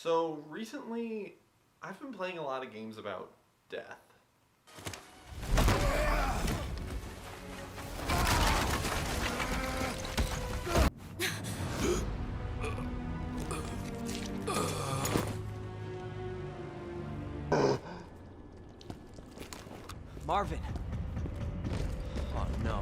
So recently, I've been playing a lot of games about death. Marvin! Oh no.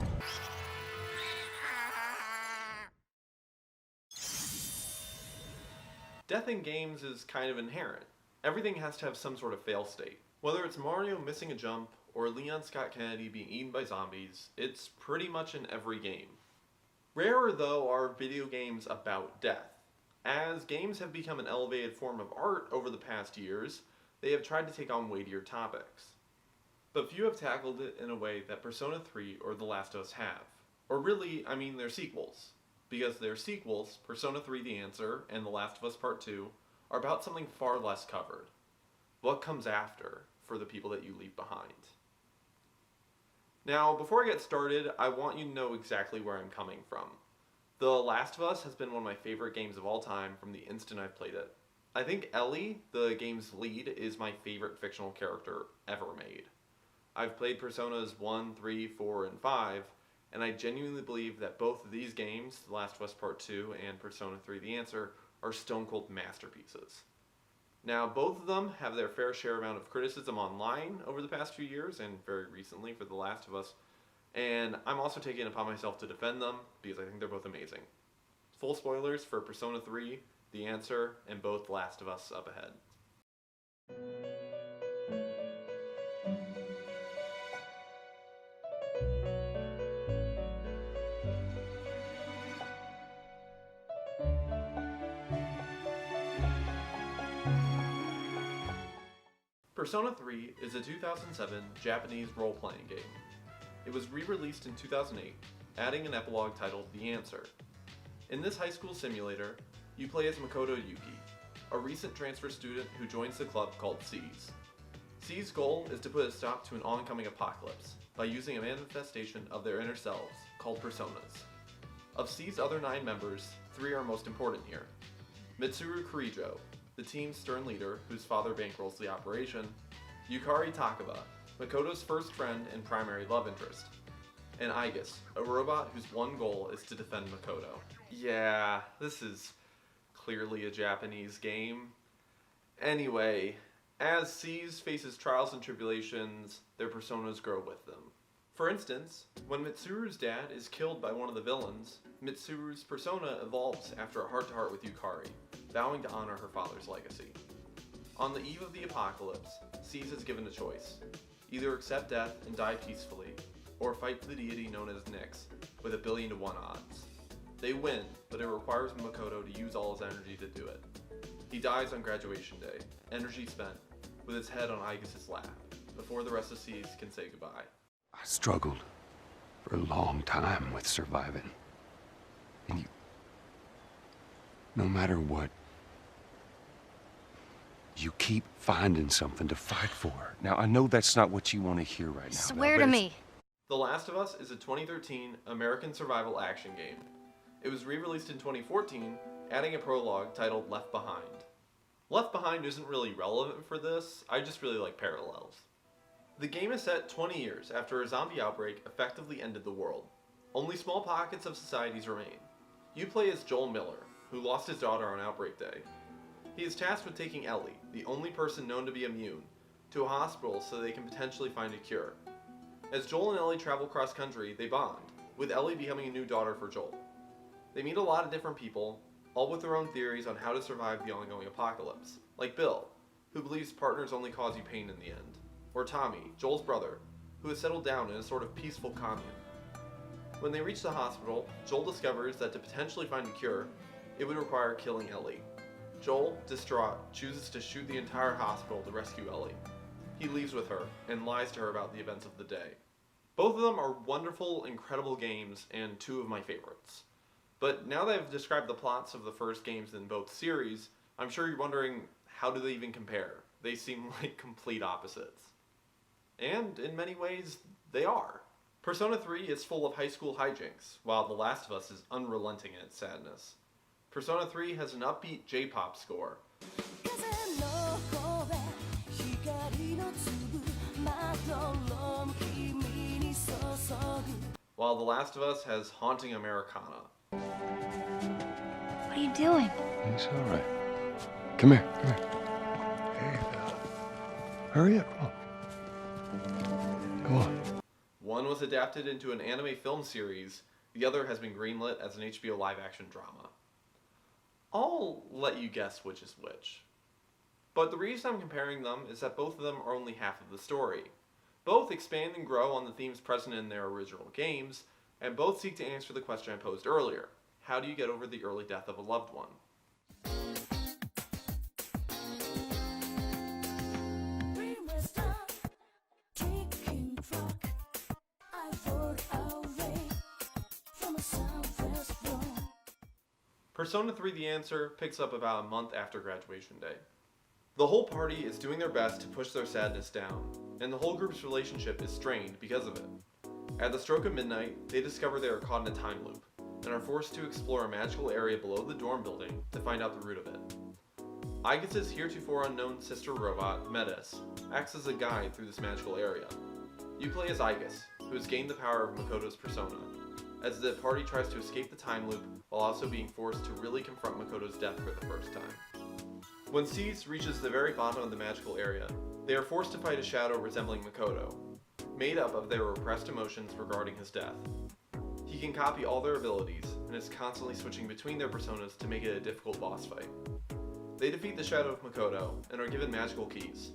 Death in games is kind of inherent. Everything has to have some sort of fail state. Whether it's Mario missing a jump or Leon Scott Kennedy being eaten by zombies, it's pretty much in every game. Rarer though are video games about death. As games have become an elevated form of art over the past years, they have tried to take on weightier topics. But few have tackled it in a way that Persona 3 or The Last of Us have. Or really, I mean their sequels. Because their sequels, Persona 3 The Answer and The Last of Us Part 2, are about something far less covered. What comes after for the people that you leave behind. Now, before I get started, I want you to know exactly where I'm coming from. The Last of Us has been one of my favorite games of all time from the instant I've played it. I think Ellie, the game's lead, is my favorite fictional character ever made. I've played Personas 1, 3, 4, and 5, and I genuinely believe that both of these games, The Last of Us Part 2 and Persona 3 The Answer, are stone cold masterpieces. Now, both of them have their fair share amount of criticism online over the past few years, and very recently for The Last of Us, and I'm also taking it upon myself to defend them because I think they're both amazing. Full spoilers for Persona 3, The Answer, and both Last of Us up ahead. Persona 3 is a 2007 Japanese role-playing game. It was re-released in 2008, adding an epilogue titled The Answer. In this high school simulator, you play as Makoto Yuki, a recent transfer student who joins the club called Seize. Seize's goal is to put a stop to an oncoming apocalypse by using a manifestation of their inner selves called personas. Of Seize's other 9 members, 3 are most important here. Mitsuru Kurijo, the team's stern leader whose father bankrolls the operation, Yukari Takaba, Makoto's first friend and primary love interest, and Aigis, a robot whose one goal is to defend Makoto. Yeah, this is clearly a Japanese game. Anyway, as Seize faces trials and tribulations, their personas grow with them. For instance, when Mitsuru's dad is killed by one of the villains, Mitsuru's persona evolves after a heart-to-heart with Yukari, vowing to honor her father's legacy. On the eve of the apocalypse, Seize is given a choice. Either accept death and die peacefully, or fight the deity known as Nyx, with 1,000,000,000 odds. They win, but it requires Makoto to use all his energy to do it. He dies on graduation day, energy spent, with his head on Aigis' lap, before the rest of Seize can say goodbye. I struggled for a long time with surviving. And no matter what, you keep finding something to fight for. Now, I know that's not what you want to hear right now. Swear to me. The Last of Us is a 2013 American survival action game. It was re-released in 2014, adding a prologue titled Left Behind. Left Behind isn't really relevant for this, I just really like parallels. The game is set 20 years after a zombie outbreak effectively ended the world. Only small pockets of societies remain. You play as Joel Miller, who lost his daughter on Outbreak Day. He is tasked with taking Ellie, the only person known to be immune, to a hospital so they can potentially find a cure. As Joel and Ellie travel cross-country, they bond, with Ellie becoming a new daughter for Joel. They meet a lot of different people, all with their own theories on how to survive the ongoing apocalypse, like Bill, who believes partners only cause you pain in the end. Or Tommy, Joel's brother, who has settled down in a sort of peaceful commune. When they reach the hospital, Joel discovers that to potentially find a cure, it would require killing Ellie. Joel, distraught, chooses to shoot the entire hospital to rescue Ellie. He leaves with her, and lies to her about the events of the day. Both of them are wonderful, incredible games, and 2 of my favorites. But now that I've described the plots of the first games in both series, I'm sure you're wondering, how do they even compare? They seem like complete opposites. And, in many ways, they are. Persona 3 is full of high school hijinks, while The Last of Us is unrelenting in its sadness. Persona 3 has an upbeat J-pop score, while The Last of Us has haunting Americana. What are you doing? It's all right. Come here, come here. Hey, hurry up, come on. Go on. One was adapted into an anime film series, the other has been greenlit as an HBO live-action drama. I'll let you guess which is which. But the reason I'm comparing them is that both of them are only half of the story. Both expand and grow on the themes present in their original games, and both seek to answer the question I posed earlier. How do you get over the early death of a loved one? Persona 3 The Answer picks up about a month after graduation day. The whole party is doing their best to push their sadness down, and the whole group's relationship is strained because of it. At the stroke of midnight, they discover they are caught in a time loop, and are forced to explore a magical area below the dorm building to find out the root of it. Aigis' heretofore unknown sister robot, Metis, acts as a guide through this magical area. You play as Aigis, who has gained the power of Makoto's persona, as the party tries to escape the time loop while also being forced to really confront Makoto's death for the first time. When Cease reaches the very bottom of the magical area, they are forced to fight a shadow resembling Makoto, made up of their repressed emotions regarding his death. He can copy all their abilities, and is constantly switching between their personas to make it a difficult boss fight. They defeat the shadow of Makoto, and are given magical keys.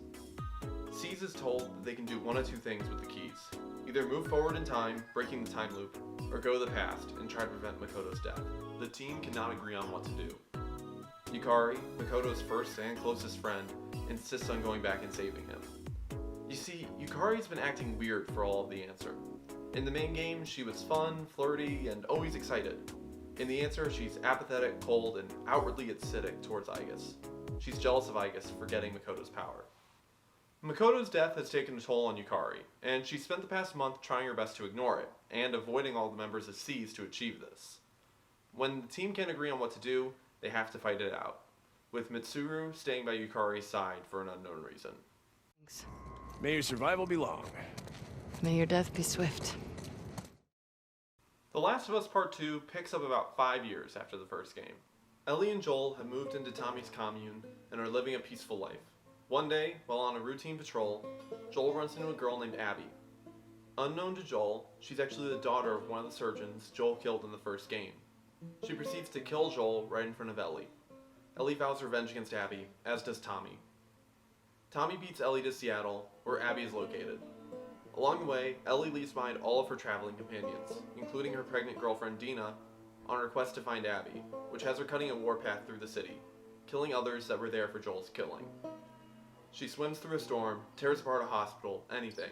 Cease is told that they can do one of two things with the keys. Either move forward in time, breaking the time loop, or go to the past and try to prevent Makoto's death. The team cannot agree on what to do. Yukari, Makoto's first and closest friend, insists on going back and saving him. You see, Yukari's been acting weird for all of The Answer. In the main game, she was fun, flirty, and always excited. In The Answer, she's apathetic, cold, and outwardly acidic towards Aigis. She's jealous of Aigis for getting Makoto's power. Makoto's death has taken a toll on Yukari, and she spent the past month trying her best to ignore it, and avoiding all the members of Cease to achieve this. When the team can't agree on what to do, they have to fight it out, with Mitsuru staying by Yukari's side for an unknown reason. May your survival be long. May your death be swift. The Last of Us Part 2 picks up about 5 years after the first game. Ellie and Joel have moved into Tommy's commune and are living a peaceful life. One day, while on a routine patrol, Joel runs into a girl named Abby. Unknown to Joel, she's actually the daughter of one of the surgeons Joel killed in the first game. She proceeds to kill Joel right in front of Ellie. Ellie vows revenge against Abby, as does Tommy. Tommy beats Ellie to Seattle, where Abby is located. Along the way, Ellie leaves behind all of her traveling companions, including her pregnant girlfriend Dina, on her quest to find Abby, which has her cutting a warpath through the city, killing others that were there for Joel's killing. She swims through a storm, tears apart a hospital, anything.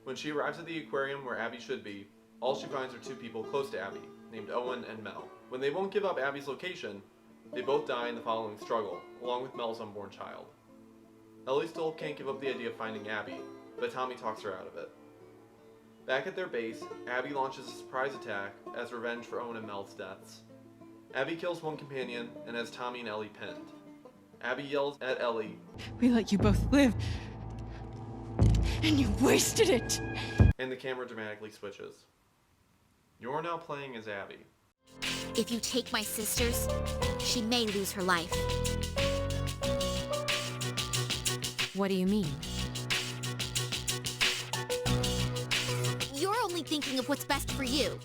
When she arrives at the aquarium where Abby should be, all she finds are two people close to Abby, named Owen and Mel. When they won't give up Abby's location, they both die in the following struggle, along with Mel's unborn child. Ellie still can't give up the idea of finding Abby, but Tommy talks her out of it. Back at their base, Abby launches a surprise attack as revenge for Owen and Mel's deaths. Abby kills one companion and has Tommy and Ellie pinned. Abby yells at Ellie, We let you both live, and you wasted it! and the camera dramatically switches. You're now playing as Abby. If you take my sisters, she may lose her life. What do you mean? You're only thinking of what's best for you.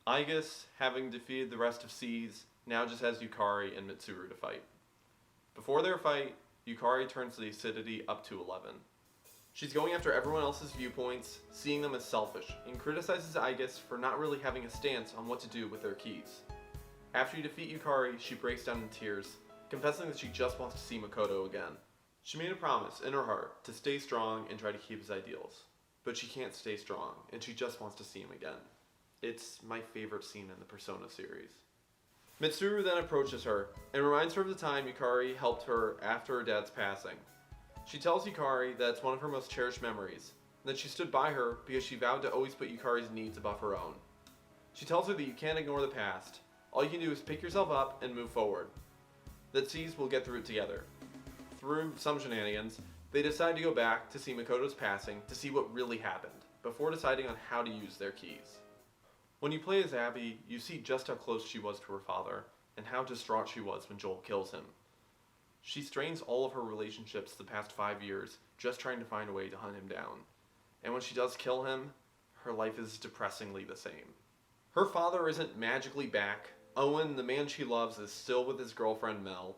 Aigis, having defeated the rest of Cease, now just has Yukari and Mitsuru to fight. Before their fight, Yukari turns the acidity up to 11. She's going after everyone else's viewpoints, seeing them as selfish, and criticizes Aigis for not really having a stance on what to do with their keys. After you defeat Yukari, she breaks down in tears, confessing that she just wants to see Makoto again. She made a promise in her heart to stay strong and try to keep his ideals, but she can't stay strong, and she just wants to see him again. It's my favorite scene in the Persona series. Mitsuru then approaches her and reminds her of the time Yukari helped her after her dad's passing. She tells Yukari that it's one of her most cherished memories, and that she stood by her because she vowed to always put Yukari's needs above her own. She tells her that you can't ignore the past. All you can do is pick yourself up and move forward. That Cease will get through it together. through some shenanigans, they decide to go back to see Makoto's passing to see what really happened, before deciding on how to use their keys. When you play as Abby, you see just how close she was to her father, and how distraught she was when Joel kills him. She strains all of her relationships the past 5 years just trying to find a way to hunt him down. And when she does kill him, her life is depressingly the same. Her father isn't magically back. Owen, the man she loves, is still with his girlfriend Mel.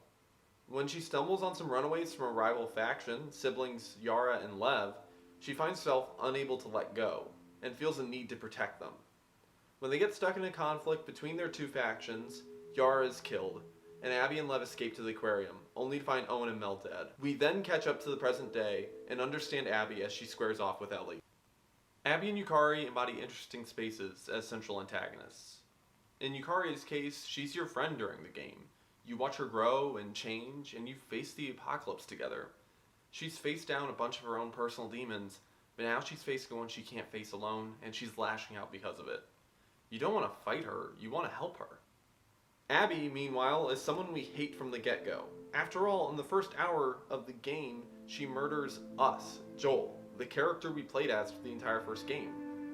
When she stumbles on some runaways from a rival faction, siblings Yara and Lev, she finds herself unable to let go, and feels a need to protect them. When they get stuck in a conflict between their two factions, Yara is killed, and Abby and Lev escape to the aquarium, only to find Owen and Mel dead. We then catch up to the present day, and understand Abby as she squares off with Ellie. Abby and Yukari embody interesting spaces as central antagonists. In Yukari's case, she's your friend during the game. You watch her grow and change, and you face the apocalypse together. She's faced down a bunch of her own personal demons, but now she's facing one she can't face alone, and she's lashing out because of it. You don't want to fight her, you want to help her. Abby, meanwhile, is someone we hate from the get-go. After all, in the first hour of the game, she murders us, Joel, the character we played as for the entire first game.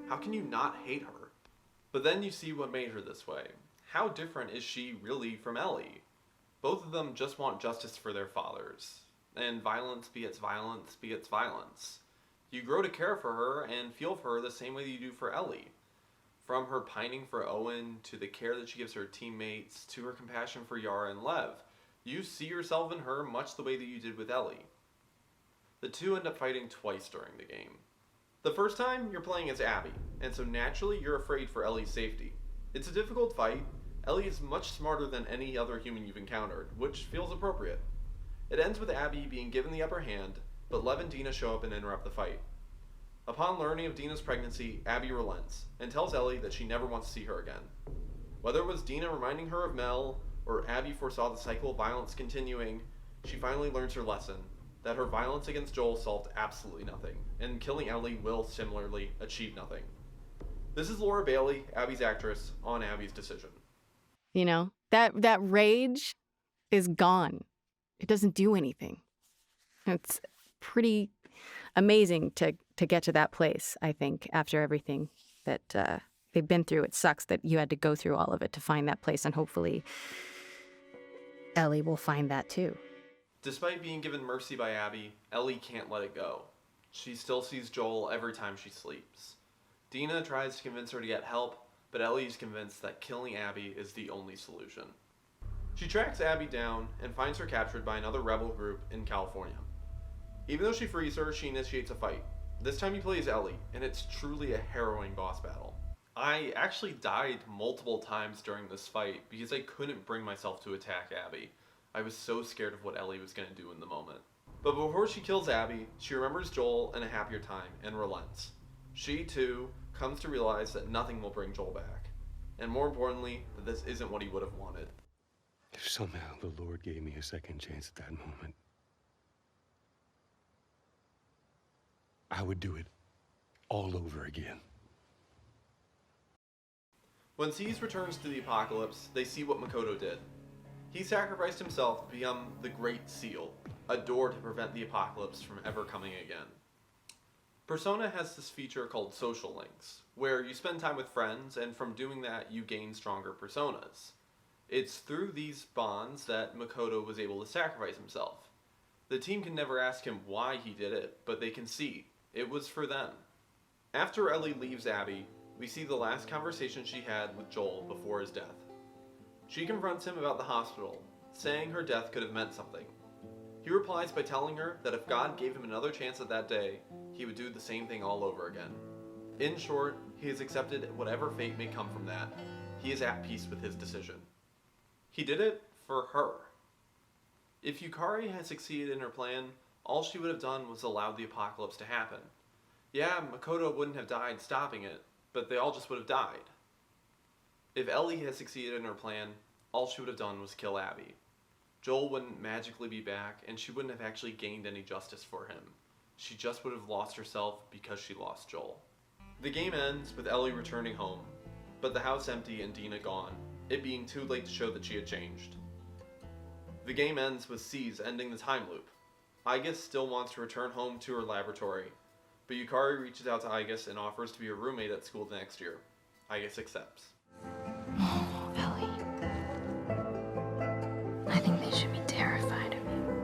How can you not hate her? But then you see what made her this way. How different is she really from Ellie? Both of them just want justice for their fathers. And violence begets violence begets violence. You grow to care for her and feel for her the same way you do for Ellie. From her pining for Owen, to the care that she gives her teammates, to her compassion for Yara and Lev, you see yourself in her much the way that you did with Ellie. The two end up fighting twice during the game. The first time, you're playing as Abby, and so naturally you're afraid for Ellie's safety. It's a difficult fight. Ellie is much smarter than any other human you've encountered, which feels appropriate. It ends with Abby being given the upper hand, but Lev and Dina show up and interrupt the fight. Upon learning of Dina's pregnancy, Abby relents, and tells Ellie that she never wants to see her again. Whether it was Dina reminding her of Mel, or Abby foresaw the cycle of violence continuing, she finally learns her lesson, that her violence against Joel solved absolutely nothing, and killing Ellie will similarly achieve nothing. This is Laura Bailey, Abby's actress, on Abby's decision. You know, that rage is gone. It doesn't do anything. It's pretty amazing to get to that place, I think, after everything that they've been through. It sucks that you had to go through all of it to find that place, and hopefully Ellie will find that too. Despite being given mercy by Abby, Ellie can't let it go. She still sees Joel every time she sleeps. Dina tries to convince her to get help, but Ellie is convinced that killing Abby is the only solution. She tracks Abby down and finds her captured by another rebel group in California. Even though she frees her, she initiates a fight. This time he plays Ellie, and it's truly a harrowing boss battle. I actually died multiple times during this fight because I couldn't bring myself to attack Abby. I was so scared of what Ellie was going to do in the moment. But before she kills Abby, she remembers Joel and a happier time and relents. She, too, comes to realize that nothing will bring Joel back. And more importantly, that this isn't what he would have wanted. If somehow the Lord gave me a second chance at that moment, I would do it all over again. When Seize returns to the apocalypse, they see what Makoto did. He sacrificed himself to become the Great Seal, a door to prevent the apocalypse from ever coming again. Persona has this feature called social links, where you spend time with friends, and from doing that you gain stronger personas. It's through these bonds that Makoto was able to sacrifice himself. The team can never ask him why he did it, but they can see it was for them. After Ellie leaves Abby, we see the last conversation she had with Joel before his death. She confronts him about the hospital, saying her death could have meant something. He replies by telling her that if God gave him another chance at that day, he would do the same thing all over again. In short, he has accepted whatever fate may come from that. He is at peace with his decision. He did it for her. If Yukari had succeeded in her plan, all she would have done was allowed the apocalypse to happen. Yeah, Makoto wouldn't have died stopping it, but they all just would have died. If Ellie had succeeded in her plan, all she would have done was kill Abby. Joel wouldn't magically be back, and she wouldn't have actually gained any justice for him. She just would have lost herself because she lost Joel. The game ends with Ellie returning home, but the house empty and Dina gone, it being too late to show that she had changed. The game ends with Seize ending the time loop. Aigis still wants to return home to her laboratory, but Yukari reaches out to Aigis and offers to be her roommate at school the next year. Aigis accepts. Oh, Ellie. I think they should be terrified of you.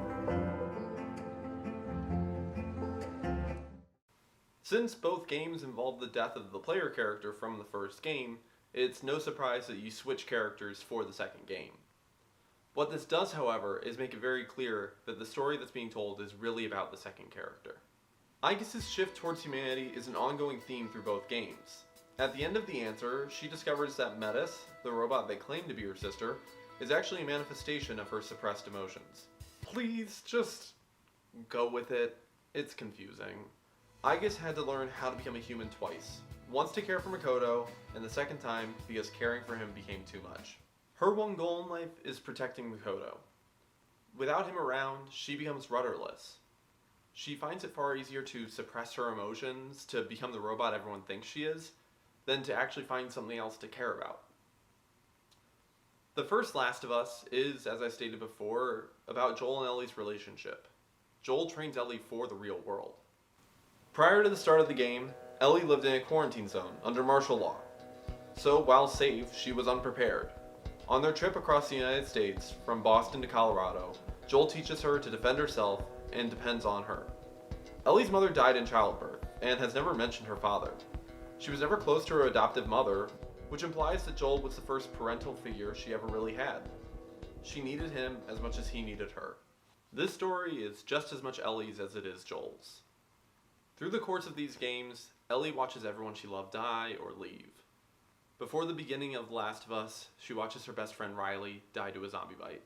Since both games involve the death of the player character from the first game, it's no surprise that you switch characters for the second game. What this does, however, is make it very clear that the story that's being told is really about the second character. Aigis' shift towards humanity is an ongoing theme through both games. At the end of The Answer, she discovers that Metis, the robot they claim to be her sister, is actually a manifestation of her suppressed emotions. Please, just go with it. It's confusing. Aigis had to learn how to become a human twice. Once to care for Makoto, and the second time because caring for him became too much. Her one goal in life is protecting Makoto. Without him around, she becomes rudderless. She finds it far easier to suppress her emotions, to become the robot everyone thinks she is, than to actually find something else to care about. The first Last of Us is, as I stated before, about Joel and Ellie's relationship. Joel trains Ellie for the real world. Prior to the start of the game, Ellie lived in a quarantine zone under martial law. So, while safe, she was unprepared. On their trip across the United States, from Boston to Colorado, Joel teaches her to defend herself and depends on her. Ellie's mother died in childbirth, and has never mentioned her father. She was never close to her adoptive mother, which implies that Joel was the first parental figure she ever really had. She needed him as much as he needed her. This story is just as much Ellie's as it is Joel's. Through the course of these games, Ellie watches everyone she loved die or leave. Before the beginning of The Last of Us, she watches her best friend Riley die to a zombie bite.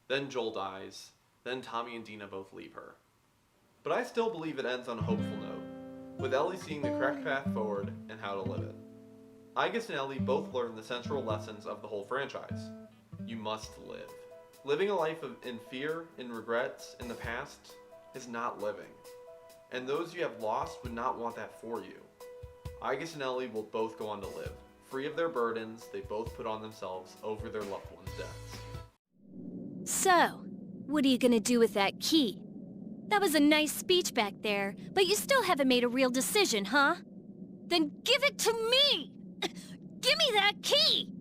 Then Joel dies, then Tommy and Dina both leave her. But I still believe it ends on a hopeful note, with Ellie seeing the correct path forward and how to live it. Aigis and Ellie both learn the central lessons of the whole franchise. You must live. Living a life in fear, in regrets, in the past, is not living. And those you have lost would not want that for you. Aigis and Ellie will both go on to live. Free of their burdens they both put on themselves over their loved ones' deaths. So, what are you gonna do with that key? That was a nice speech back there, but you still haven't made a real decision, huh? Then give it to me! Give me that key!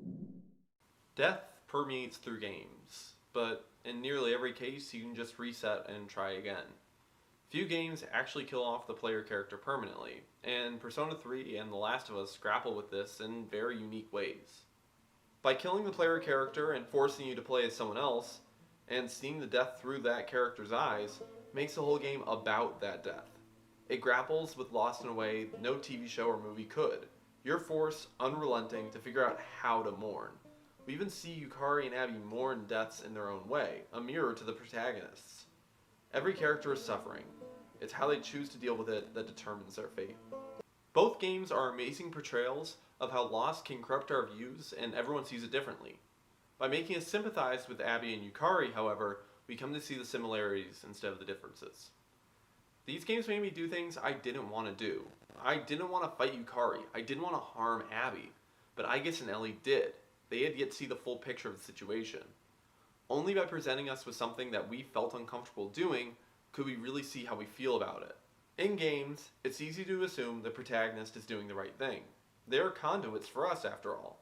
Death permeates through games, but in nearly every case you can just reset and try again. Few games actually kill off the player character permanently, and Persona 3 and The Last of Us grapple with this in very unique ways. By killing the player character and forcing you to play as someone else, and seeing the death through that character's eyes, makes the whole game about that death. It grapples with loss in a way no TV show or movie could. You're forced, unrelenting, to figure out how to mourn. We even see Yukari and Abby mourn deaths in their own way, a mirror to the protagonists. Every character is suffering. It's how they choose to deal with it that determines their fate. Both games are amazing portrayals of how loss can corrupt our views and everyone sees it differently. By making us sympathize with Abby and Yukari, however, we come to see the similarities instead of the differences. These games made me do things I didn't want to do. I didn't want to fight Yukari. I didn't want to harm Abby. But Aigis and Ellie did. They had yet to see the full picture of the situation. Only by presenting us with something that we felt uncomfortable doing could we really see how we feel about it. In games, it's easy to assume the protagonist is doing the right thing. They are conduits for us, after all.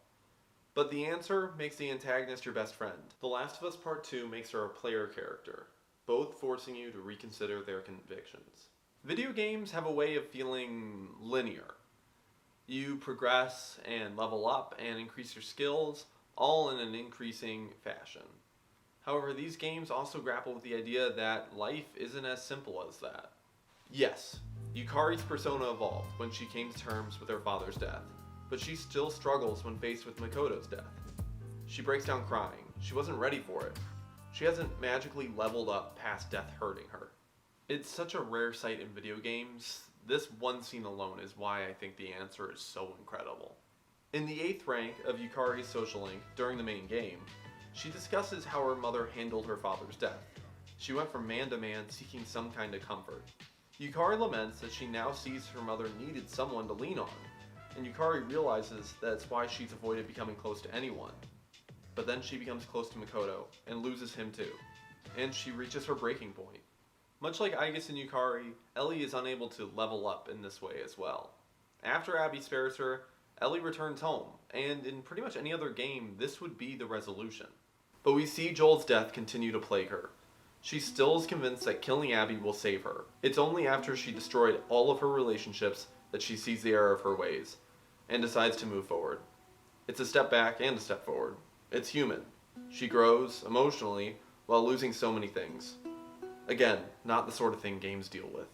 But The Answer makes the antagonist your best friend. The Last of Us Part 2 makes her a player character, both forcing you to reconsider their convictions. Video games have a way of feeling linear. You progress and level up and increase your skills, all in an increasing fashion. However, these games also grapple with the idea that life isn't as simple as that. Yes, Yukari's persona evolved when she came to terms with her father's death, but she still struggles when faced with Makoto's death. She breaks down crying. She wasn't ready for it. She hasn't magically leveled up past death hurting her. It's such a rare sight in video games. This one scene alone is why I think The Answer is so incredible. In the 8th rank of Yukari's social link during the main game, she discusses how her mother handled her father's death. She went from man to man seeking some kind of comfort. Yukari laments that she now sees her mother needed someone to lean on, and Yukari realizes that's why she's avoided becoming close to anyone. But then she becomes close to Makoto, and loses him too, and she reaches her breaking point. Much like Aigis and Yukari, Ellie is unable to level up in this way as well. After Abby spares her, Ellie returns home, and in pretty much any other game, this would be the resolution. But we see Joel's death continue to plague her. She still is convinced that killing Abby will save her. It's only after she destroyed all of her relationships that she sees the error of her ways, and decides to move forward. It's a step back and a step forward. It's human. She grows, emotionally, while losing so many things. Again, not the sort of thing games deal with.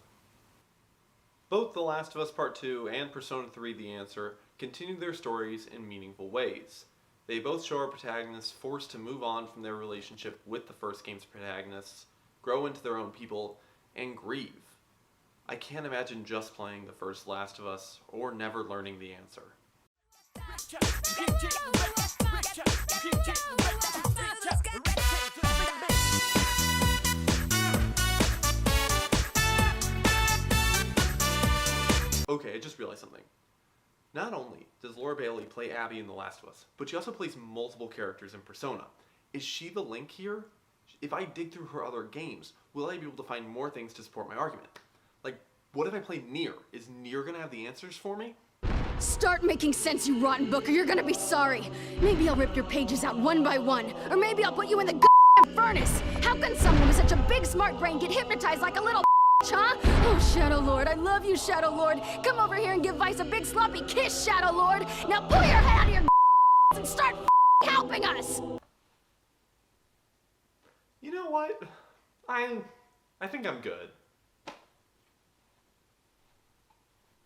Both The Last of Us Part 2 and Persona 3 The Answer continue their stories in meaningful ways. They both show our protagonists forced to move on from their relationship with the first game's protagonists, grow into their own people, and grieve. I can't imagine just playing the first Last of Us or never learning the answer. Okay, I just realized something. Not only does Laura Bailey play Abby in The Last of Us, but she also plays multiple characters in Persona. Is she the link here? If I dig through her other games, will I be able to find more things to support my argument? Like, what if I play Nier? Is Nier gonna have the answers for me? Start making sense, you rotten book, or you're gonna be sorry. Maybe I'll rip your pages out one by one, or maybe I'll put you in the furnace. How can someone with such a big smart brain get hypnotized like a little huh? Oh, Shadow Lord, I love you, Shadow Lord. Come over here and give Vice a big sloppy kiss, Shadow Lord. Now pull your head out of your and start helping us. You know what? I think I'm good.